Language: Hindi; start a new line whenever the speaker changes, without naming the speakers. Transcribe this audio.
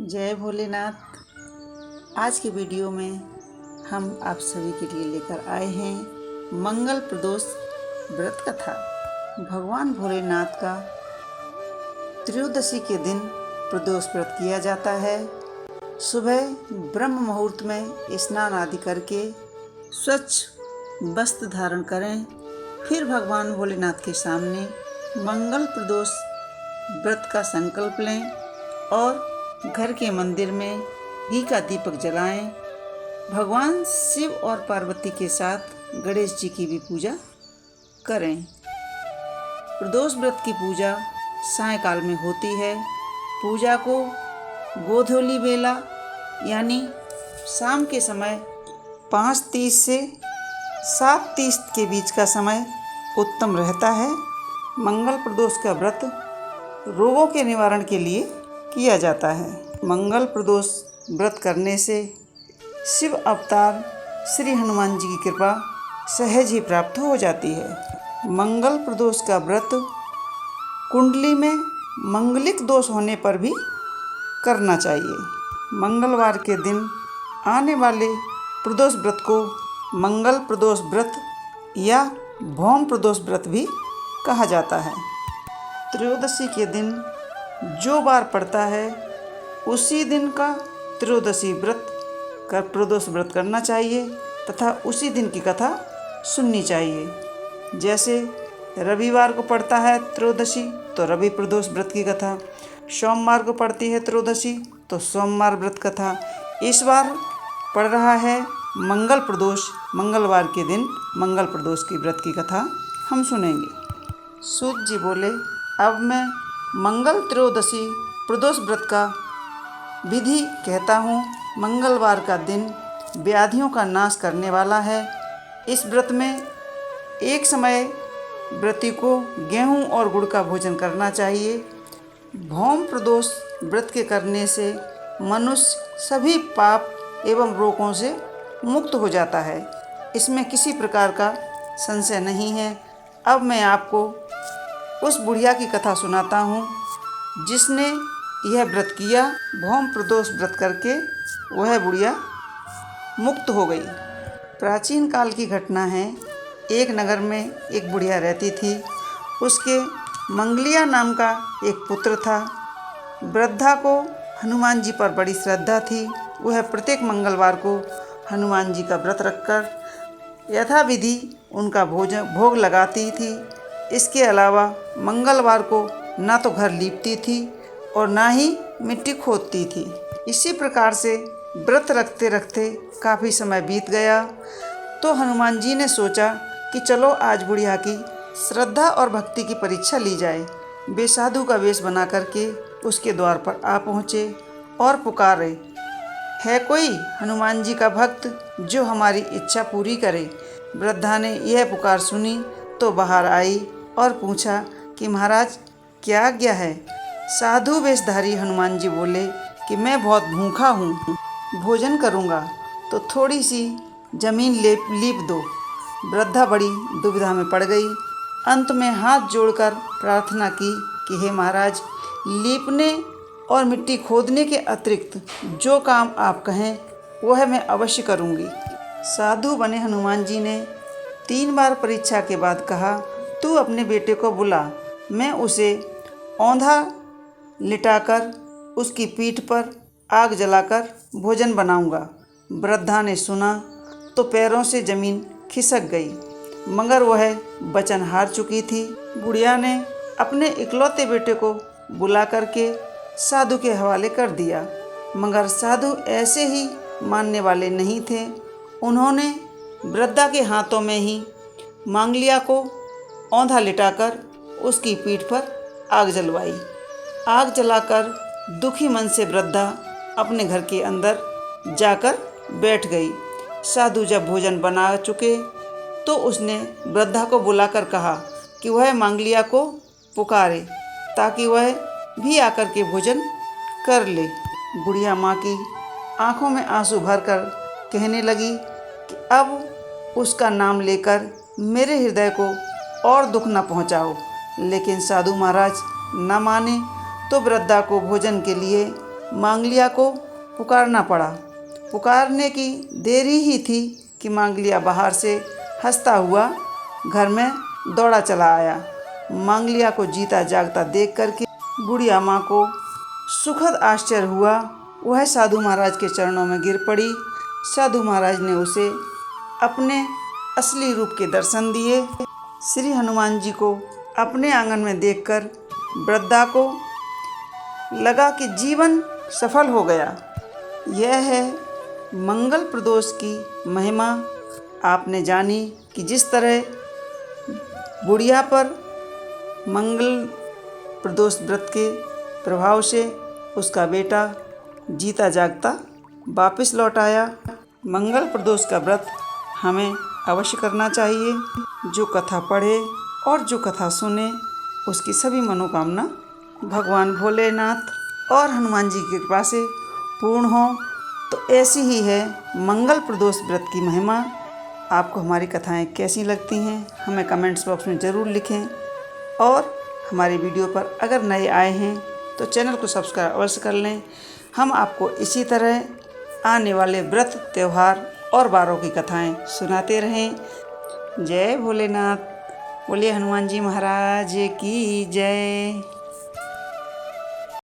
जय भोलेनाथ। आज के वीडियो में हम आप सभी के लिए लेकर आए हैं मंगल प्रदोष व्रत कथा। भगवान भोलेनाथ का त्रयोदशी के दिन प्रदोष व्रत किया जाता है। सुबह ब्रह्म मुहूर्त में स्नान आदि करके स्वच्छ वस्त्र धारण करें। फिर भगवान भोलेनाथ के सामने मंगल प्रदोष व्रत का संकल्प लें और घर के मंदिर में घी का दीपक जलाएं। भगवान शिव और पार्वती के साथ गणेश जी की भी पूजा करें। प्रदोष व्रत की पूजा सायंकाल में होती है। पूजा को गोधूली बेला यानी शाम के समय 5:30 से 7:30 के बीच का समय उत्तम रहता है। मंगल प्रदोष का व्रत रोगों के निवारण के लिए किया जाता है। मंगल प्रदोष व्रत करने से शिव अवतार श्री हनुमान जी की कृपा सहज ही प्राप्त हो जाती है। मंगल प्रदोष का व्रत कुंडली में मंगलिक दोष होने पर भी करना चाहिए। मंगलवार के दिन आने वाले प्रदोष व्रत को मंगल प्रदोष व्रत या भौम प्रदोष व्रत भी कहा जाता है। त्रयोदशी के दिन जो बार पड़ता है उसी दिन का त्रयोदशी व्रत का प्रदोष व्रत करना चाहिए तथा उसी दिन की कथा सुननी चाहिए। जैसे रविवार को पड़ता है त्रयोदशी तो रवि प्रदोष व्रत की कथा, सोमवार को पड़ती है त्रयोदशी तो सोमवार व्रत कथा। इस बार पड़ रहा है मंगल प्रदोष, मंगलवार के दिन मंगल प्रदोष की व्रत की कथा हम सुनेंगे। सूत जी बोले, अब मैं मंगल त्रयोदशी प्रदोष व्रत का विधि कहता हूँ। मंगलवार का दिन व्याधियों का नाश करने वाला है। इस व्रत में एक समय व्रती को गेहूँ और गुड़ का भोजन करना चाहिए। भौम प्रदोष व्रत के करने से मनुष्य सभी पाप एवं रोगों से मुक्त हो जाता है। इसमें किसी प्रकार का संशय नहीं है। अब मैं आपको उस बुढ़िया की कथा सुनाता हूँ जिसने यह व्रत किया। भौम प्रदोष व्रत करके वह बुढ़िया मुक्त हो गई। प्राचीन काल की घटना है। एक नगर में एक बुढ़िया रहती थी। उसके मंगलिया नाम का एक पुत्र था। वृद्धा को हनुमान जी पर बड़ी श्रद्धा थी। वह प्रत्येक मंगलवार को हनुमान जी का व्रत रखकर यथाविधि उनका भोग लगाती थी। इसके अलावा मंगलवार को ना तो घर लीपती थी और ना ही मिट्टी खोदती थी। इसी प्रकार से व्रत रखते रखते काफ़ी समय बीत गया तो हनुमान जी ने सोचा कि चलो आज बुढ़िया की श्रद्धा और भक्ति की परीक्षा ली जाए। वे साधु का वेश बना करके उसके द्वार पर आ पहुँचे और पुकारे, है कोई हनुमान जी का भक्त जो हमारी इच्छा पूरी करे। वृद्धा ने यह पुकार सुनी तो बाहर आई और पूछा कि महाराज क्या आज्ञा है। साधु वेशधारी हनुमान जी बोले कि मैं बहुत भूखा हूँ, भोजन करूँगा तो थोड़ी सी जमीन लीप दो। वृद्धा बड़ी दुविधा में पड़ गई। अंत में हाथ जोड़कर प्रार्थना की कि हे महाराज, लीपने और मिट्टी खोदने के अतिरिक्त जो काम आप कहें वह मैं अवश्य करूँगी। साधु बने हनुमान जी ने 3 बार परीक्षा के बाद कहा, तू अपने बेटे को बुला, मैं उसे औंधा लिटाकर उसकी पीठ पर आग जलाकर भोजन बनाऊंगा। वृद्धा ने सुना तो पैरों से जमीन खिसक गई, मगर वह वचन हार चुकी थी। बुढ़िया ने अपने इकलौते बेटे को बुला करके साधु के हवाले कर दिया, मगर साधु ऐसे ही मानने वाले नहीं थे। उन्होंने वृद्धा के हाथों में ही मांगलिया को औंधा लिटाकर उसकी पीठ पर आग जलवाई। आग जलाकर दुखी मन से वृद्धा अपने घर के अंदर जाकर बैठ गई। साधु जब भोजन बना चुके तो उसने वृद्धा को बुलाकर कहा कि वह मांगलिया को पुकारे ताकि वह भी आकर के भोजन कर ले। बुढ़िया माँ की आंखों में आंसू भरकर कहने लगी कि अब उसका नाम लेकर मेरे हृदय को और दुख न पहुँचाओ। लेकिन साधु महाराज न माने तो वृद्धा को भोजन के लिए मांगलिया को पुकारना पड़ा। पुकारने की देरी ही थी कि मांगलिया बाहर से हंसता हुआ घर में दौड़ा चला आया। मांगलिया को जीता जागता देख करके बुढ़िया माँ को सुखद आश्चर्य हुआ। वह साधु महाराज के चरणों में गिर पड़ी। साधु महाराज ने उसे अपने असली रूप के दर्शन दिए। श्री हनुमान जी को अपने आंगन में देखकर वृद्धा को लगा कि जीवन सफल हो गया। यह है मंगल प्रदोष की महिमा। आपने जानी कि जिस तरह बुढ़िया पर मंगल प्रदोष व्रत के प्रभाव से उसका बेटा जीता जागता वापस लौट आया। मंगल प्रदोष का व्रत हमें अवश्य करना चाहिए। जो कथा पढ़े और जो कथा सुने उसकी सभी मनोकामना भगवान भोलेनाथ और हनुमान जी की कृपा से पूर्ण हो। तो ऐसी ही है मंगल प्रदोष व्रत की महिमा। आपको हमारी कथाएं कैसी लगती हैं हमें कमेंट्स बॉक्स में ज़रूर लिखें। और हमारी वीडियो पर अगर नए आए हैं तो चैनल को सब्सक्राइब अवश्य कर लें। हम आपको इसी तरह आने वाले व्रत त्यौहार और बारों की कथाएं सुनाते रहें। जय भोलेनाथ। बोलिए हनुमान जी महाराज की जय।